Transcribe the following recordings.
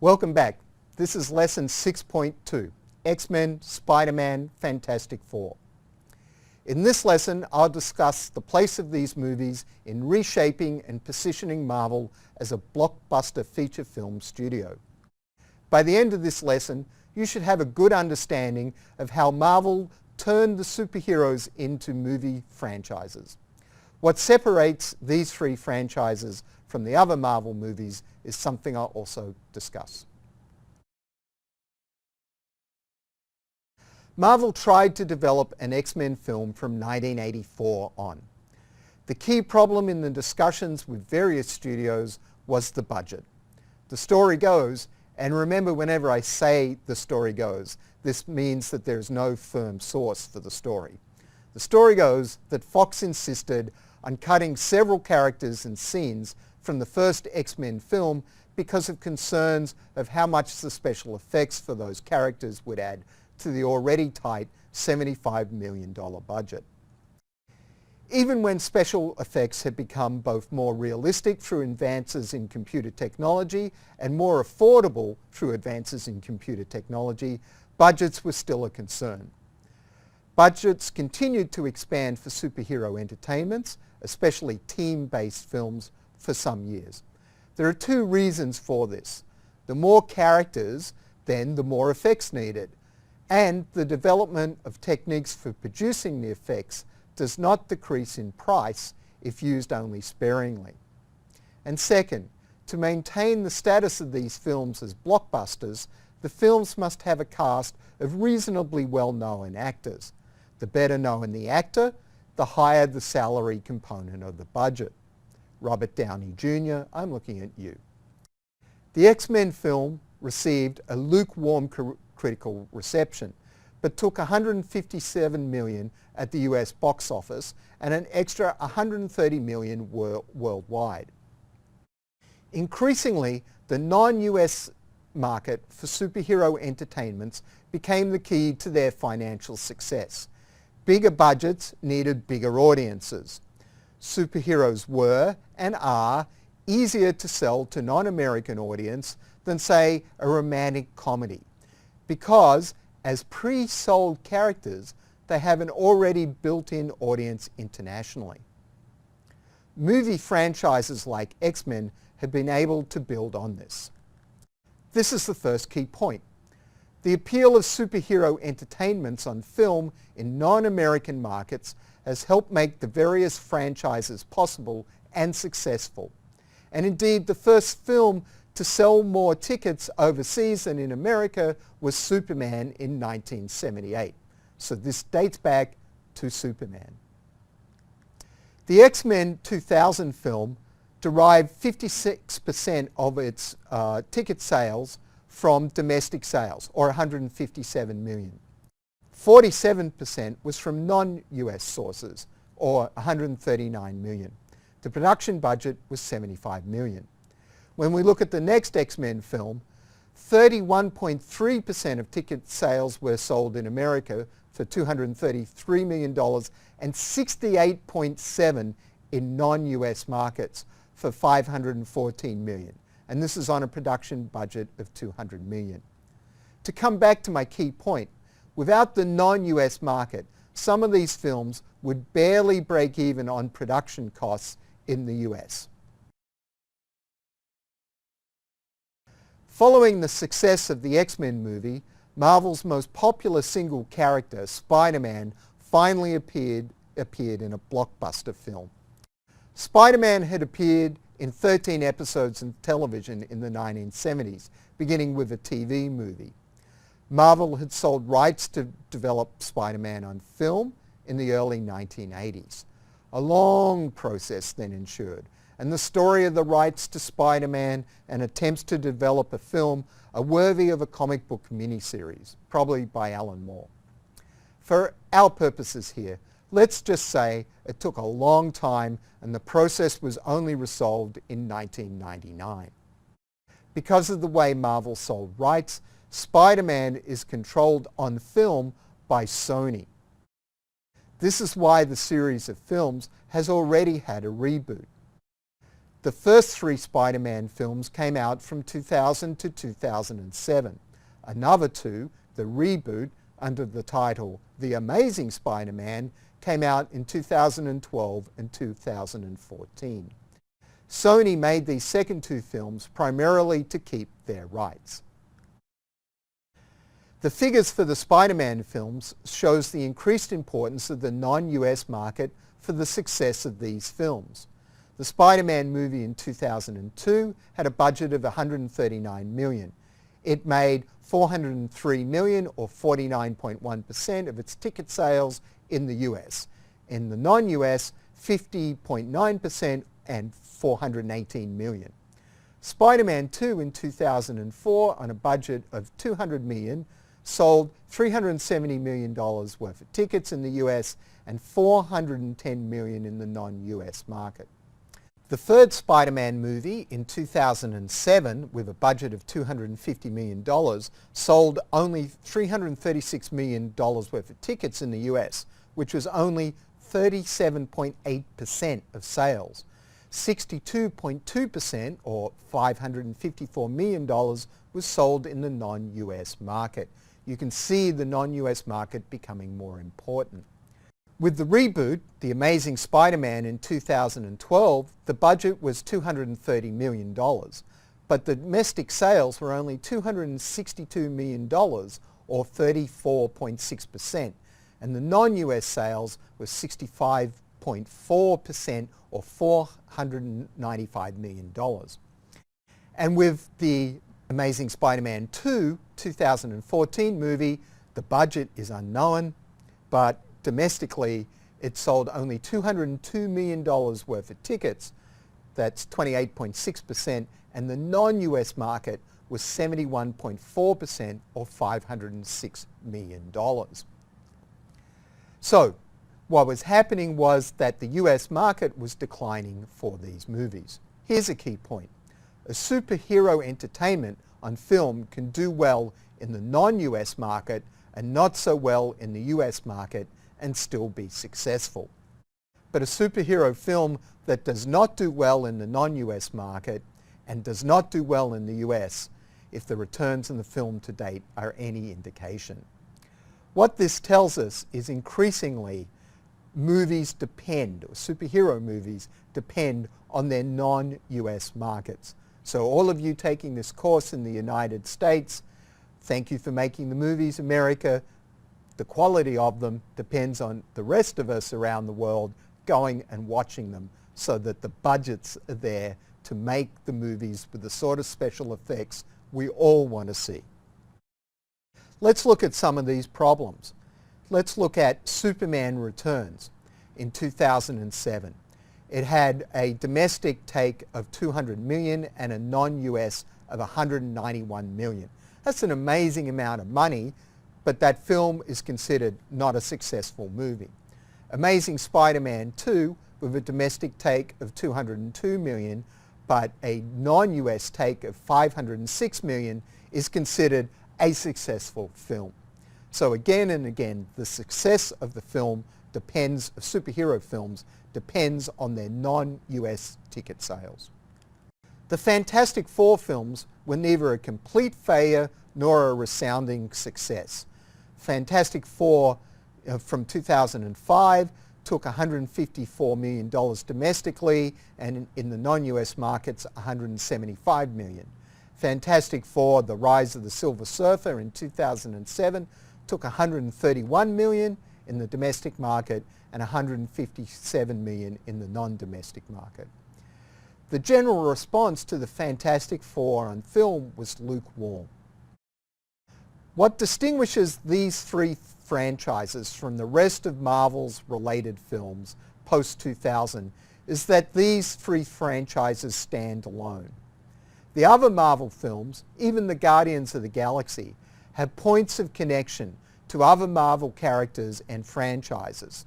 Welcome back. This is lesson 6.2, X-Men, Spider-Man, Fantastic Four. In this lesson, I'll discuss the place of these movies in reshaping and positioning Marvel as a blockbuster feature film studio. By the end of this lesson, you should have a good understanding of how Marvel turned the superheroes into movie franchises. What separates these three franchises from the other Marvel movies is something I'll also discuss. Marvel tried to develop an X-Men film from 1984 on. The key problem in the discussions with various studios was the budget. The story goes, and remember whenever I say the story goes, this means that there's no firm source for the story. The story goes that Fox insisted on cutting several characters and scenes from the first X-Men film because of concerns of how much the special effects for those characters would add to the already tight $75 million budget. Even when special effects had become both more realistic through advances in computer technology and more affordable through advances in computer technology, budgets were still a concern. Budgets continued to expand for superhero entertainments, especially team-based films, for some years. There are two reasons for this. The more characters, then the more effects needed. And the development of techniques for producing the effects does not decrease in price if used only sparingly. And second, to maintain the status of these films as blockbusters, the films must have a cast of reasonably well-known actors. The better known the actor, the higher the salary component of the budget. Robert Downey Jr., I'm looking at you. The X-Men film received a lukewarm critical reception, but took $157 million at the US box office and an extra $130 million worldwide. Increasingly, the non-US market for superhero entertainments became the key to their financial success. Bigger budgets needed bigger audiences. Superheroes were and are easier to sell to non-American audience than, say, a romantic comedy, because as pre-sold characters, they have an already built-in audience internationally. Movie franchises like X-Men have been able to build on this. This is the first key point. The appeal of superhero entertainments on film in non-American markets has helped make the various franchises possible and successful. And indeed, the first film to sell more tickets overseas than in America was Superman in 1978. So this dates back to Superman. The X-Men 2000 film derived 56% of its ticket sales from domestic sales, or 157 million. 47% was from non-US sources, or 139 million. The production budget was 75 million. When we look at the next X-Men film, 31.3% of ticket sales were sold in America for $233 million and 68.7% in non-US markets for $514 million. And this is on a production budget of $200 million. To come back to my key point, without the non-US market, some of these films would barely break even on production costs in the US. Following the success of the X-Men movie, Marvel's most popular single character, Spider-Man, finally appeared in a blockbuster film. Spider-Man had appeared in 13 episodes of television in the 1970s, beginning with a TV movie. Marvel had sold rights to develop Spider-Man on film in the early 1980s. A long process then ensued, and the story of the rights to Spider-Man and attempts to develop a film are worthy of a comic book miniseries, probably by Alan Moore. For our purposes here, let's just say it took a long time and the process was only resolved in 1999. Because of the way Marvel sold rights, Spider-Man is controlled on film by Sony. This is why the series of films has already had a reboot. The The first three Spider-Man films came out from 2000 to 2007. Another two, the reboot under the title The Amazing Spider-Man, came out in 2012 and 2014. Sony made these second two films primarily to keep their rights. The figures for the Spider-Man films shows the increased importance of the non-US market for the success of these films. The Spider-Man movie in 2002 had a budget of $139 million. It made $403 million, or 49.1% of its ticket sales in the US. In the non-US, 50.9% and $418 million. Spider-Man 2 in 2004, on a budget of $200 million, sold $370 million worth of tickets in the US and $410 million in the non-US market. The third Spider-Man movie in 2007, with a budget of $250 million, sold only $336 million worth of tickets in the US, which was only 37.8% of sales. 62.2%, or $554 million, was sold in the non-US market. You can see the non-US market becoming more important. With the reboot, The Amazing Spider-Man in 2012, the budget was $230 million, but the domestic sales were only $262 million, or 34.6%, and the non-US sales were 65.4%, or $495 million. And with the Amazing Spider-Man 2 2014 movie, the budget is unknown, but domestically it sold only $202 million worth of tickets. That's 28.6%, and the non-US market was 71.4%, or $506 million. So what was happening was that the US market was declining for these movies. Here's a key point. A superhero entertainment on film can do well in the non-US market and not so well in the US market and still be successful. But a superhero film that does not do well in the non-US market and does not do well in the US, if the returns in the film to date are any indication. What this tells us is increasingly movies depend, or superhero movies depend on their non-US markets. So all of you taking this course in the United States, thank you for making the movies, America. The quality of them depends on the rest of us around the world going and watching them, so that the budgets are there to make the movies with the sort of special effects we all want to see. Let's look at some of these problems. Let's look at Superman Returns in 2007. It had a domestic take of $200 million and a non-US of $191 million. That's an amazing amount of money, but that film is considered not a successful movie. Amazing Spider-Man 2, with a domestic take of $202 million, but a non-US take of $506 million, is considered a successful film. So again and again, the success of the film depends, of superhero films, depends on their non-US ticket sales. The Fantastic Four films were neither a complete failure nor a resounding success. Fantastic Four from 2005 took $154 million domestically, and in the non-US markets $175 million. Fantastic Four, The Rise of the Silver Surfer in 2007 took $131 million in the domestic market and $157 million in the non-domestic market. The general response to the Fantastic Four on film was lukewarm. What distinguishes these three franchises from the rest of Marvel's related films post-2000 is that these three franchises stand alone. The other Marvel films, even the Guardians of the Galaxy, have points of connection to other Marvel characters and franchises.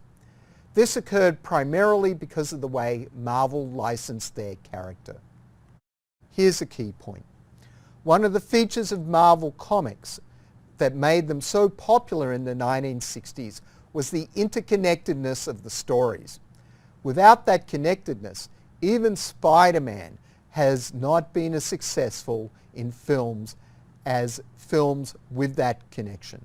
This occurred primarily because of the way Marvel licensed their character. Here's a key point. One of the features of Marvel Comics that made them so popular in the 1960s was the interconnectedness of the stories. Without that connectedness, Even Spider-Man has not been as successful in films as films with that connection.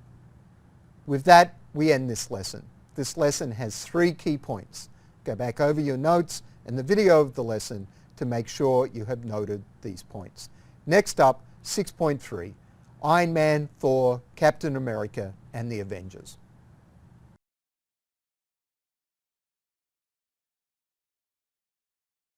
With that, we end this lesson. This lesson has 3 key points. Go back over your notes and the video of the lesson to make sure you have noted these points. Next up, 6.3, Iron Man, Thor, Captain America, and the Avengers.